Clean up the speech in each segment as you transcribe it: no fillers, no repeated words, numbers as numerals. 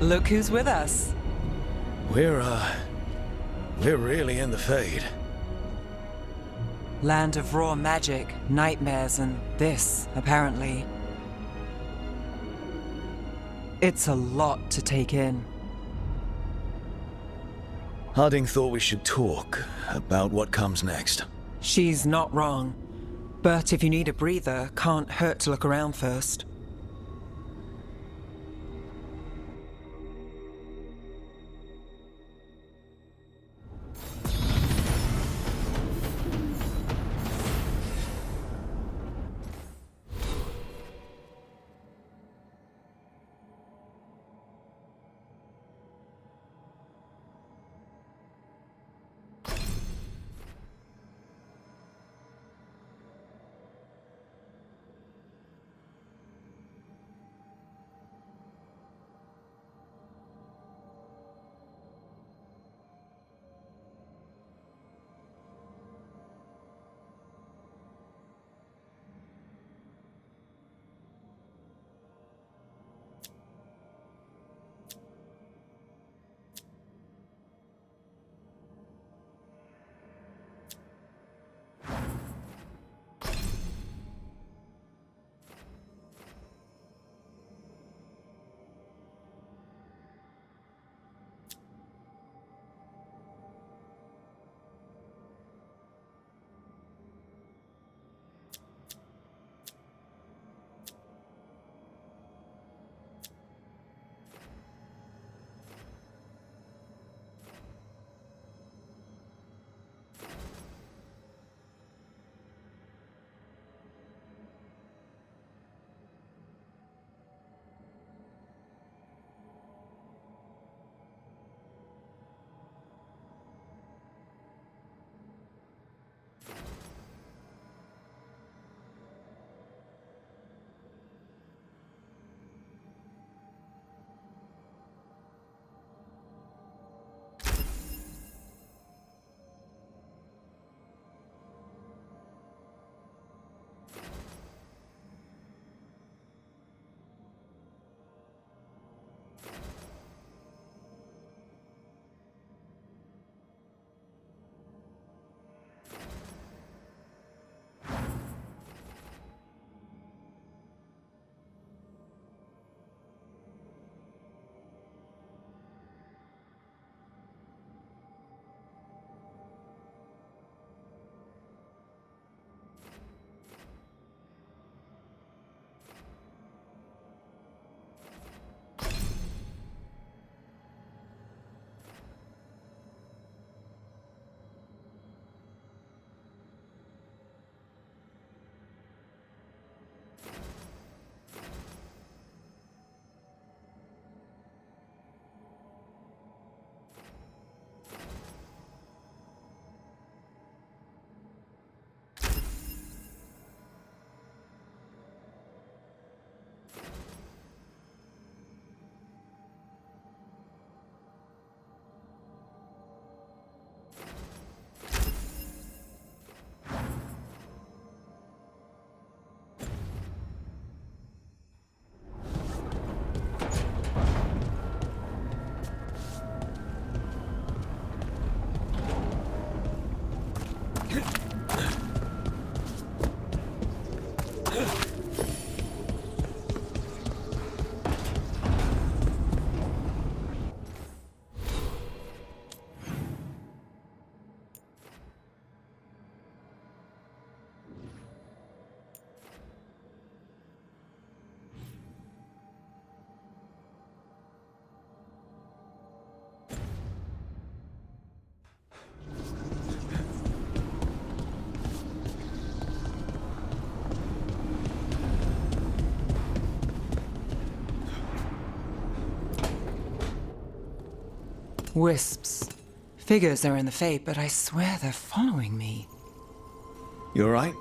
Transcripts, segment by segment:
Look who's with us. We're really in the Fade. Land of raw magic, nightmares, and this, apparently. It's a lot to take in. Harding thought we should talk about what comes next. She's not wrong. But if you need a breather, can't hurt to look around first. Wisps. Figures are in the Fade, but I swear they're following me. You alright?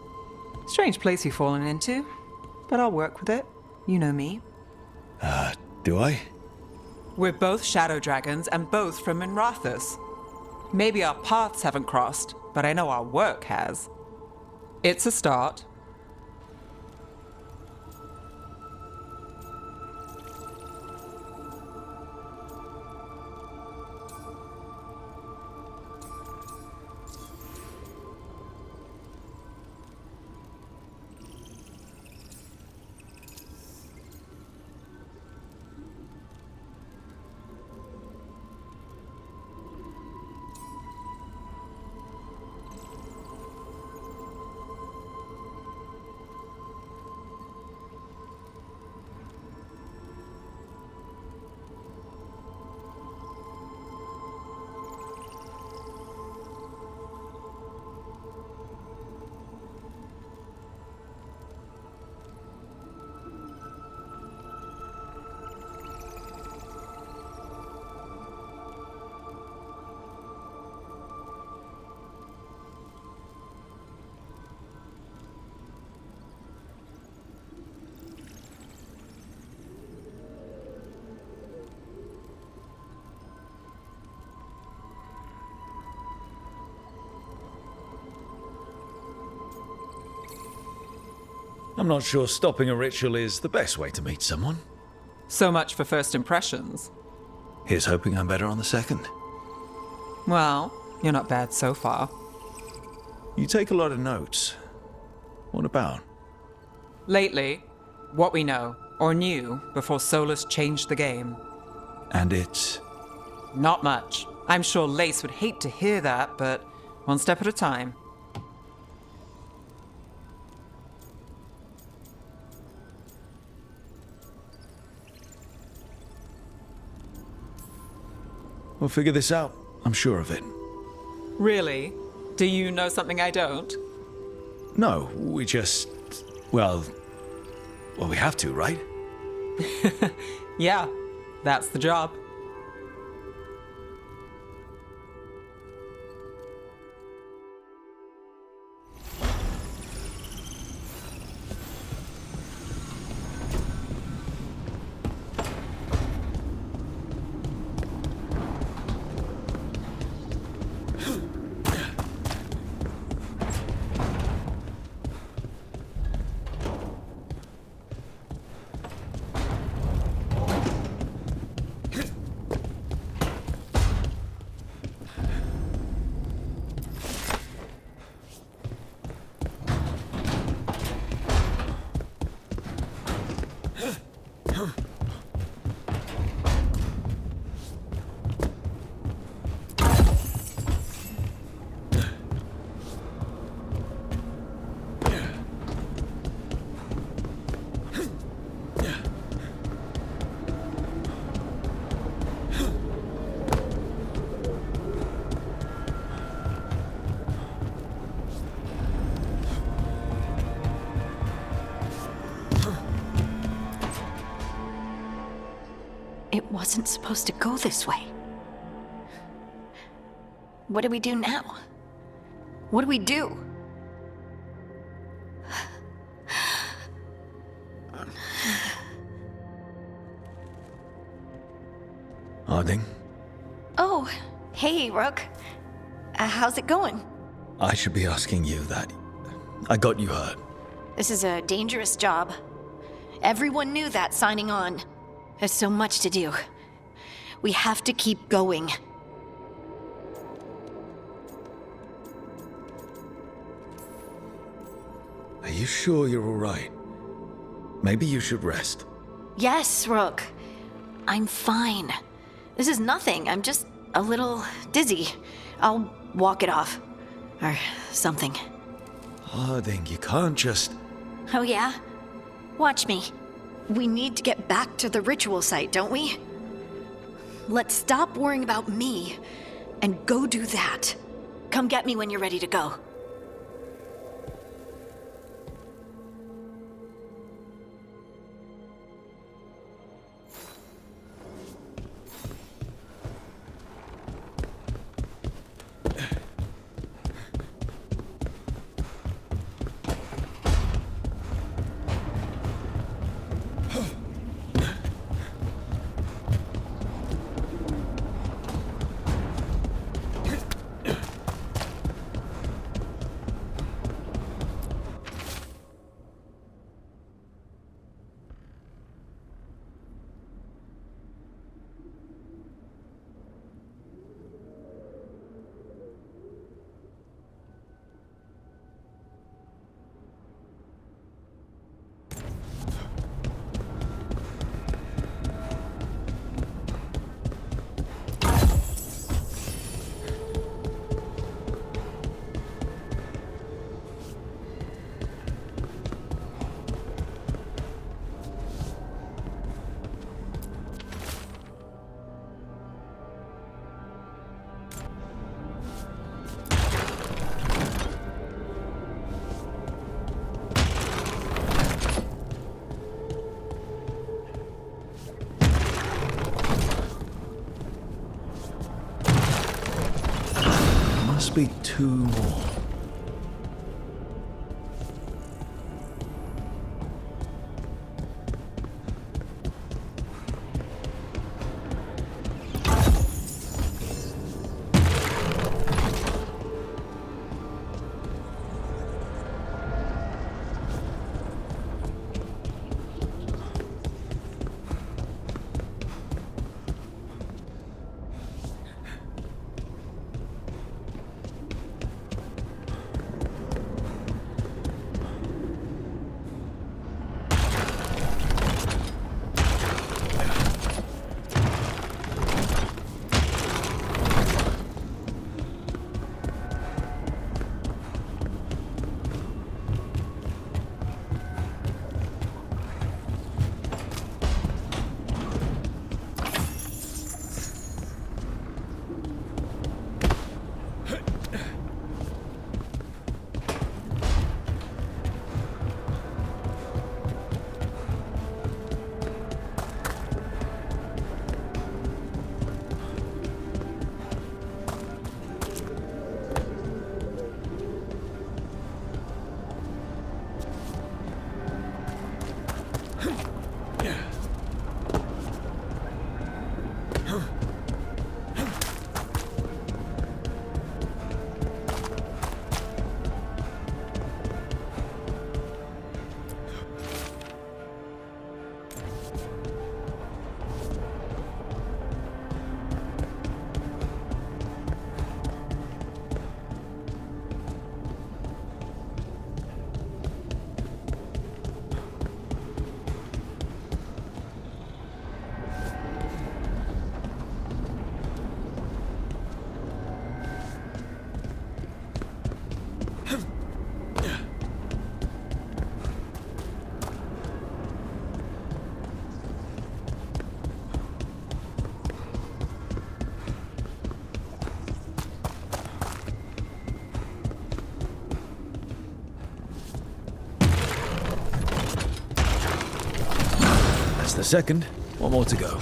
Strange place you've fallen into, but I'll work with it. You know me. Do I? We're both shadow dragons and both from Minrathous. Maybe our paths haven't crossed, but I know our work has. It's a start. I'm not sure stopping a ritual is the best way to meet someone. So much for first impressions. Here's hoping I'm better on the second. Well, you're not bad so far. You take a lot of notes. What about? Lately, what we know, or knew, before Solus changed the game. And it's... Not much. I'm sure Lace would hate to hear that, but one step at a time. We'll figure this out. I'm sure of it. Really? Do you know something I don't? No, we just... Well, we have to, right? Yeah, that's the job. It wasn't supposed to go this way. What do we do now? What do we do? Harding, Oh, hey, Rook. How's it going? I should be asking you that. I got you hurt. This is a dangerous job. Everyone knew that signing on. There's so much to do. We have to keep going. Are you sure you're all right? Maybe you should rest. Yes, Rook. I'm fine. This is nothing. I'm just a little dizzy. I'll walk it off. Or something. Harding, you can't just... Oh yeah? Watch me. We need to get back to the ritual site, don't we? Let's stop worrying about me and go do that. Come get me when you're ready to go. Must be two more. That's the second. One more to go.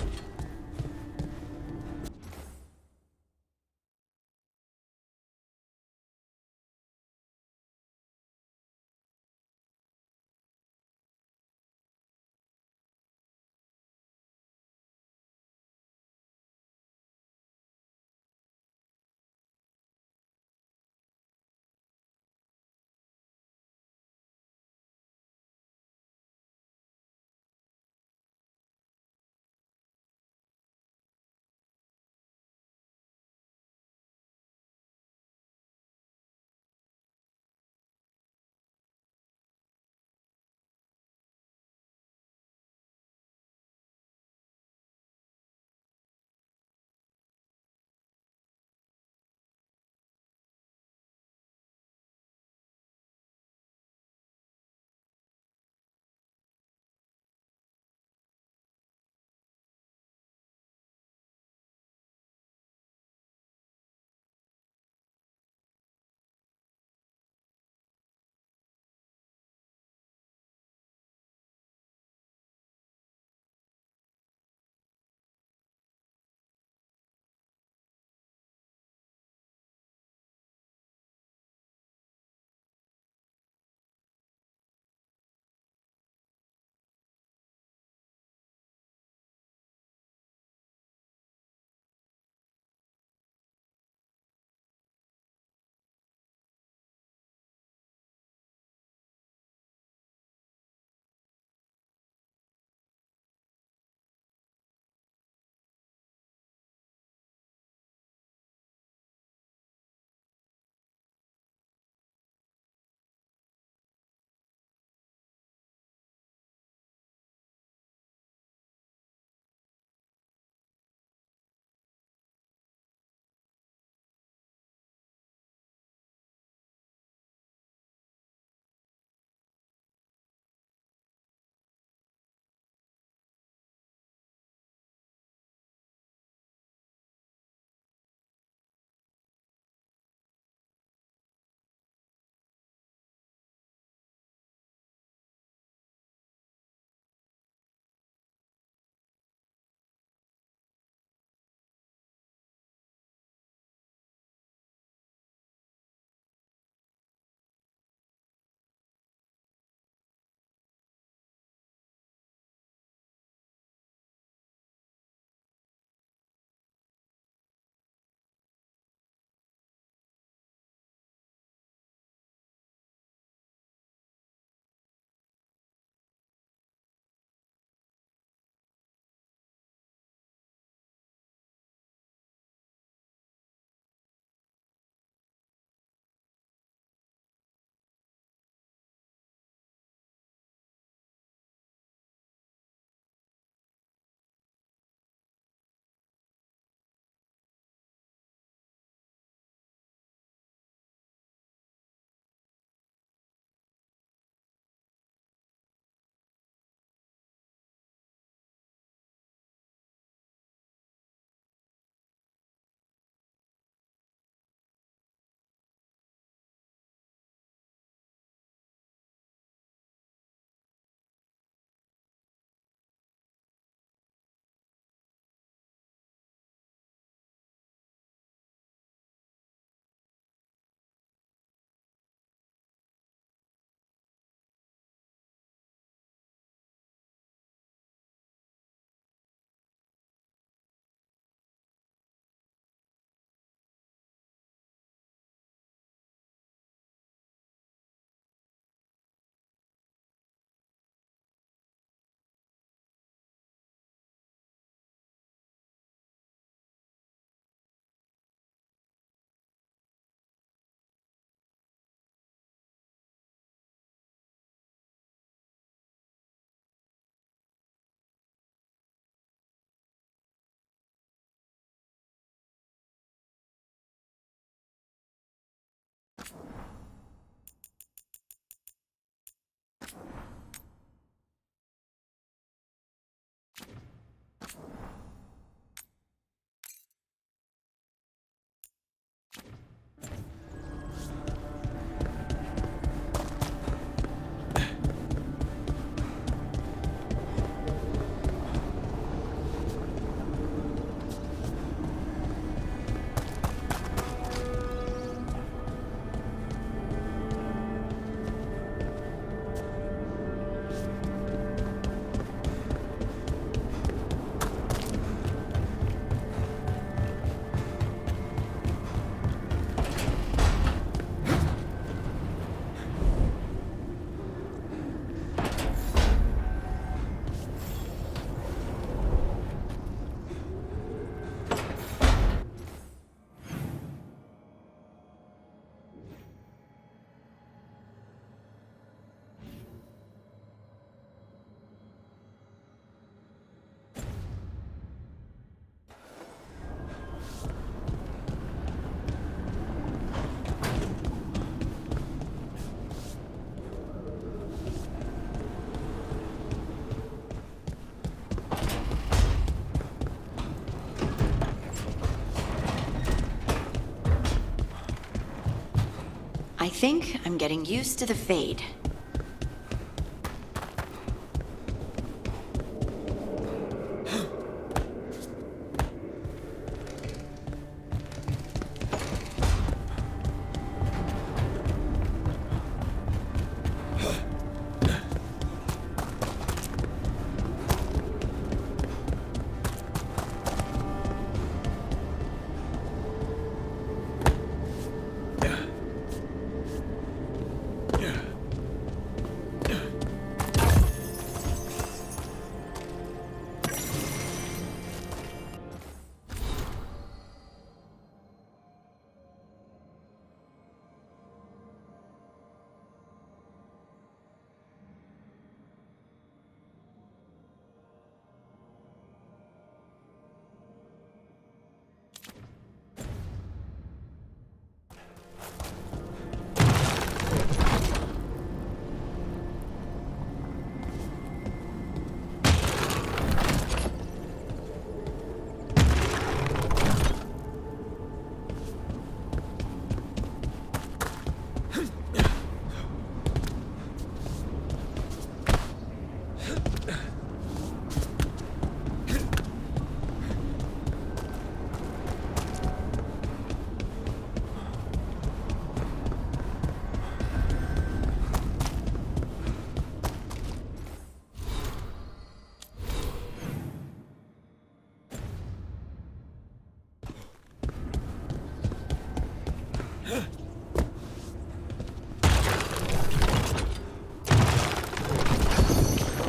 I think I'm getting used to the fade.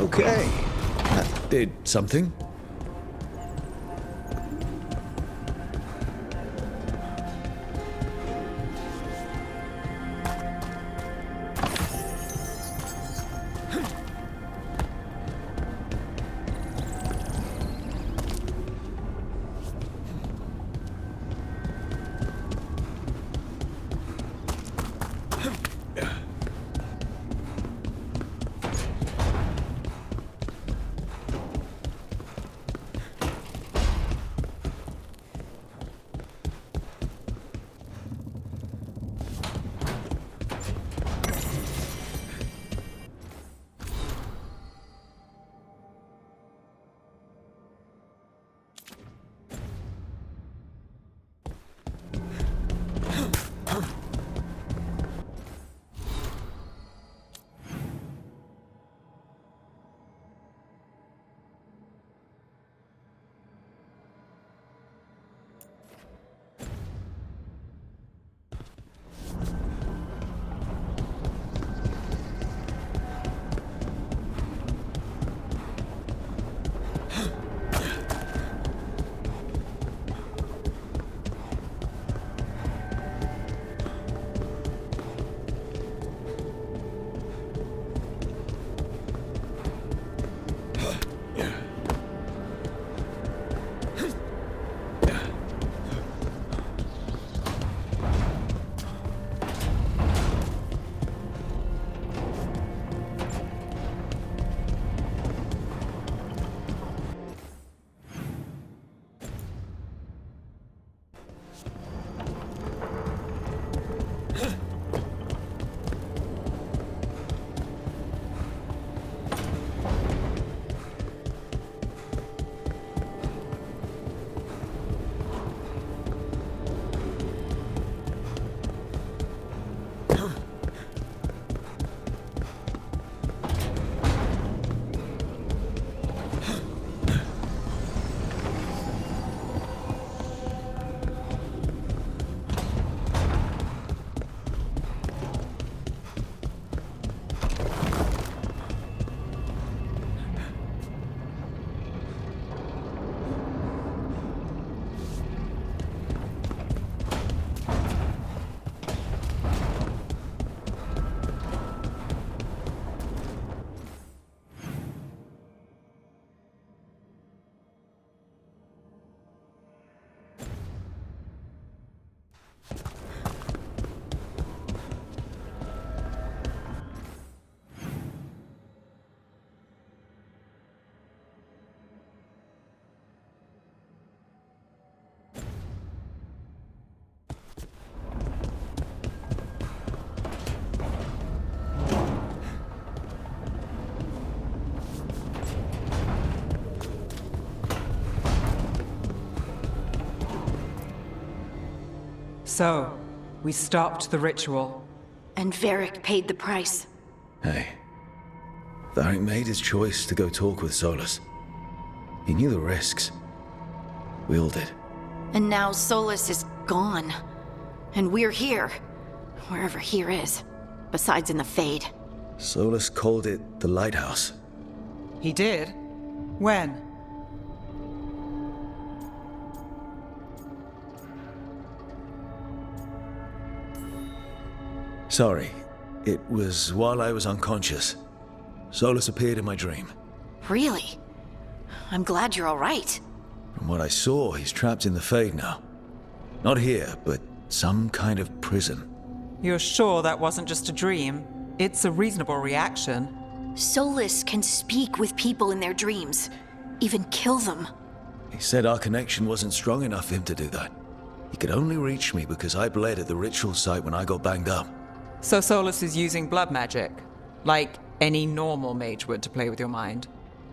Okay. That did something. So, we stopped the ritual. And Varric paid the price. Hey, Varric made his choice to go talk with Solus. He knew the risks. We all did. And now Solus is gone. And we're here. Wherever here is. Besides in the Fade. Solus called it the Lighthouse. He did? When? Sorry, it was while I was unconscious. Solus appeared in my dream. Really? I'm glad you're all right. From what I saw, he's trapped in the Fade now. Not here, but some kind of prison. You're sure that wasn't just a dream? It's a reasonable reaction. Solus can speak with people in their dreams. Even kill them. He said our connection wasn't strong enough for him to do that. He could only reach me because I bled at the ritual site when I got banged up. So Solus is using blood magic, like any normal mage would to play with your mind.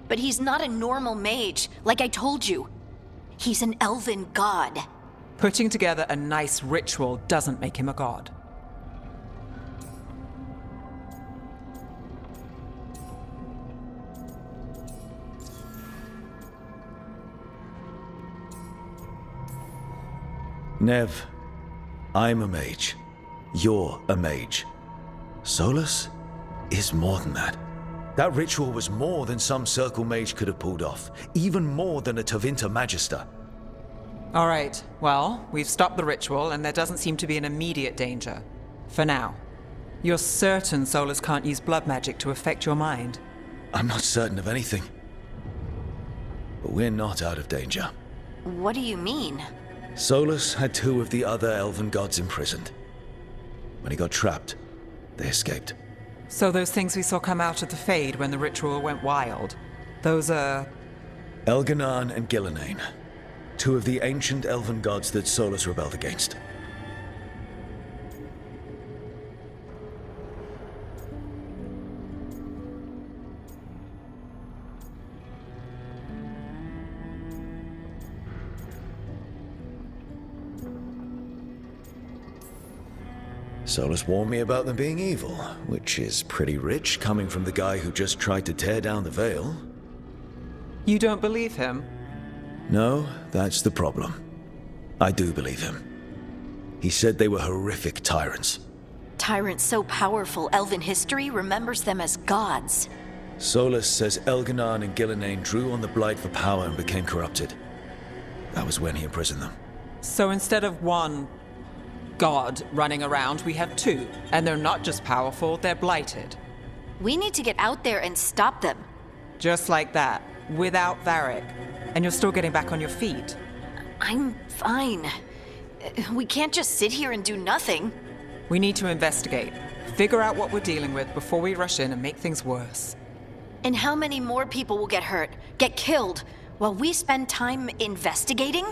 But he's not a normal mage, like I told you. He's an elven god. Putting together a nice ritual doesn't make him a god. Nev, I'm a mage. You're a mage. Solus is more than that. That ritual was more than some circle mage could have pulled off. Even more than a Tevinter Magister. All right, well, we've stopped the ritual and there doesn't seem to be an immediate danger. For now. You're certain Solus can't use blood magic to affect your mind? I'm not certain of anything. But we're not out of danger. What do you mean? Solus had 2 of the other elven gods imprisoned. When he got trapped, they escaped. So those things we saw come out of the Fade when the ritual went wild, those are... Elganan and Gillenane. 2 of the ancient elven gods that Solus rebelled against. Solus warned me about them being evil, which is pretty rich coming from the guy who just tried to tear down the Veil. You don't believe him? No, that's the problem. I do believe him. He said they were horrific tyrants. Tyrants so powerful, elven history remembers them as gods. Solus says Elganan and Gillenane drew on the Blight for power and became corrupted. That was when he imprisoned them. So instead of one god running around, we have 2. And they're not just powerful, they're blighted. We need to get out there and stop them. Just like that, without Varric. And you're still getting back on your feet. I'm fine. We can't just sit here and do nothing. We need to investigate. Figure out what we're dealing with before we rush in and make things worse. And how many more people will get hurt, get killed, while we spend time investigating?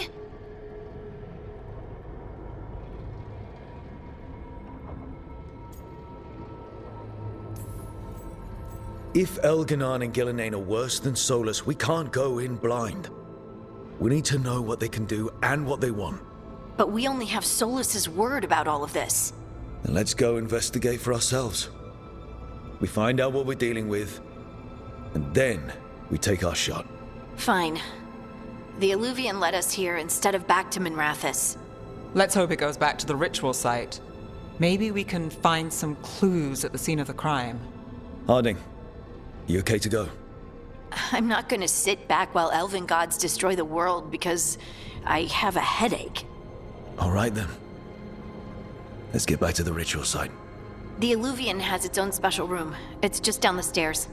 If Elganan and Gillenane are worse than Solus, we can't go in blind. We need to know what they can do and what they want. But we only have Solus's word about all of this. Then let's go investigate for ourselves. We find out what we're dealing with, and then we take our shot. Fine. The Illuvian led us here instead of back to Minrathous. Let's hope it goes back to the ritual site. Maybe we can find some clues at the scene of the crime. Harding, you okay to go? I'm not gonna sit back while elven gods destroy the world because I have a headache. All right then. Let's get back to the ritual site. The Illuvian has its own special room. It's just down the stairs.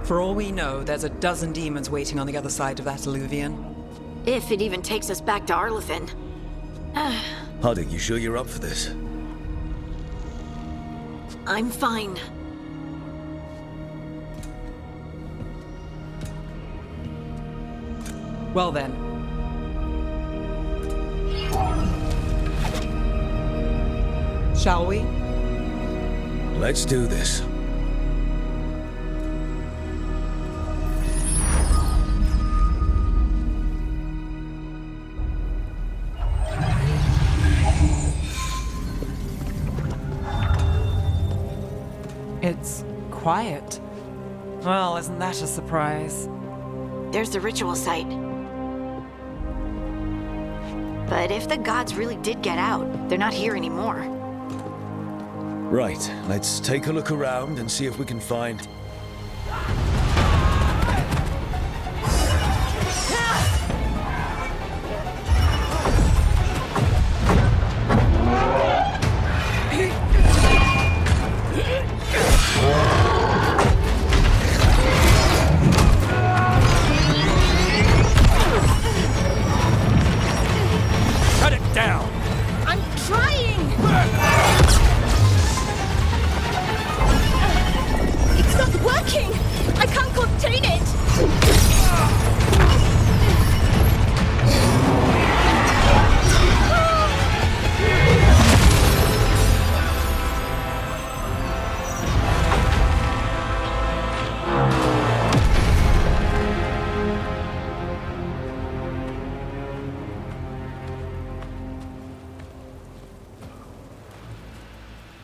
For all we know, there's a dozen demons waiting on the other side of that alluvion. If it even takes us back to Arlathan. Harding, you sure you're up for this? I'm fine. Well then. Shall we? Let's do this. It's quiet. Well, isn't that a surprise? There's the ritual site. But if the gods really did get out, they're not here anymore. Right, let's take a look around and see if we can find... Cut it down! I'm trying! It's not working! I can't contain it!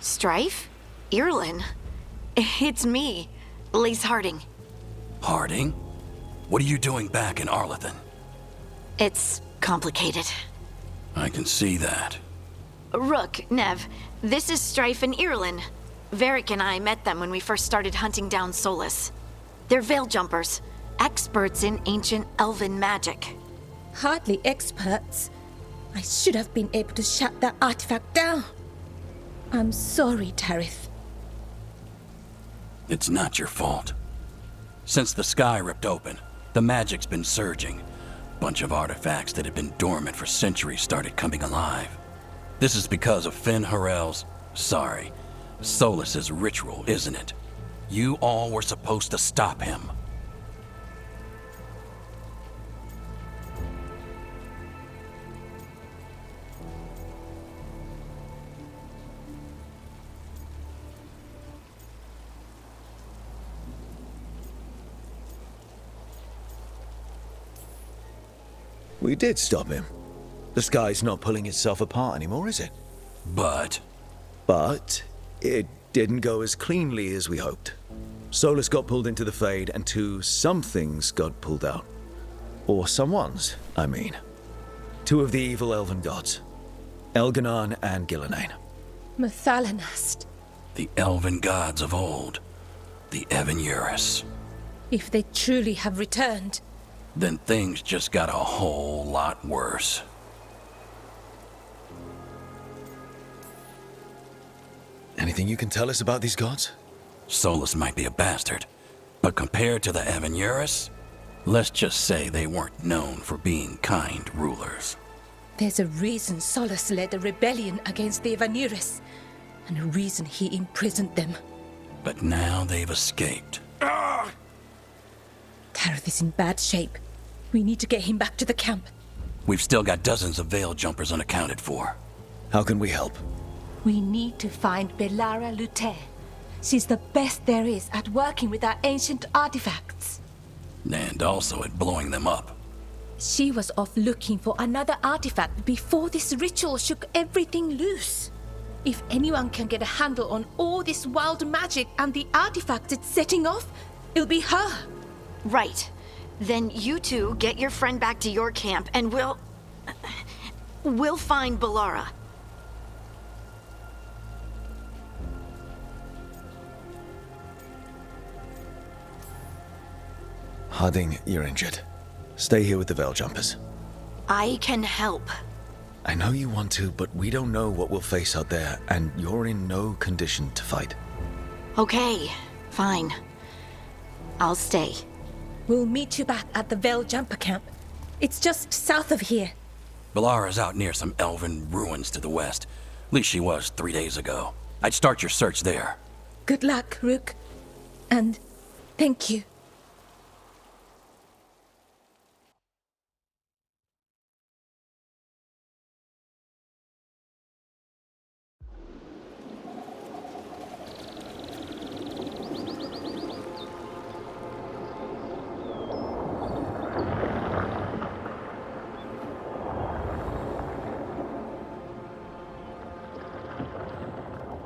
Strife? Irlin? It's me, Lace Harding. Harding? What are you doing back in Arlathan? It's complicated. I can see that. Rook, Nev, this is Strife and Irlin. Varric and I met them when we first started hunting down Solus. They're veil jumpers, experts in ancient elven magic. Hardly experts. I should have been able to shut that artifact down. I'm sorry, Tarith. It's not your fault. Since the sky ripped open, the magic's been surging. Bunch of artifacts that had been dormant for centuries started coming alive. This is because of Solus's ritual, isn't it? You all were supposed to stop him. We did stop him. The sky's not pulling itself apart anymore, is it? But But it didn't go as cleanly as we hoped. Solus got pulled into the Fade, and some things got pulled out. Or someone's, I mean. Two of the evil elven gods. Elganon and Gillenane. Mathalanast. the elven gods of old, the Evan-Eurus. If they truly have returned, Then things just got a whole lot worse. Anything you can tell us about these gods? Solus might be a bastard, but compared to the Evan-Eurus, let's just say they weren't known for being kind rulers. there's a reason Solus led a rebellion against the Evan-Eurus, and a reason he imprisoned them. But now they've escaped. Tareth is in bad shape. We need to get him back to the camp. We've still got dozens of veil jumpers unaccounted for. How can we help? We need to find Belara Lute. She's the best there is at working with our ancient artifacts. And also at blowing them up. She was off looking for another artifact before this ritual shook everything loose. If anyone can get a handle on all this wild magic and the artifacts it's setting off, it'll be her. Right. Then you two get your friend back to your camp and we'll find Belara. Harding, you're injured. Stay here with the Veil Jumpers. I can help. I know you want to, but we don't know what we'll face out there, and you're in no condition to fight. Okay, fine. I'll stay. We'll meet you back at the Veil Jumper Camp. It's just south of here. Valara's out near some elven ruins to the west. At least she was 3 days ago. I'd start your search there. Good luck, Rook. And thank you.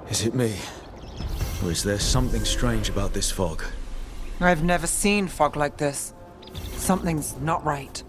Is it me? Or is there something strange about this fog? I've never seen fog like this. Something's not right.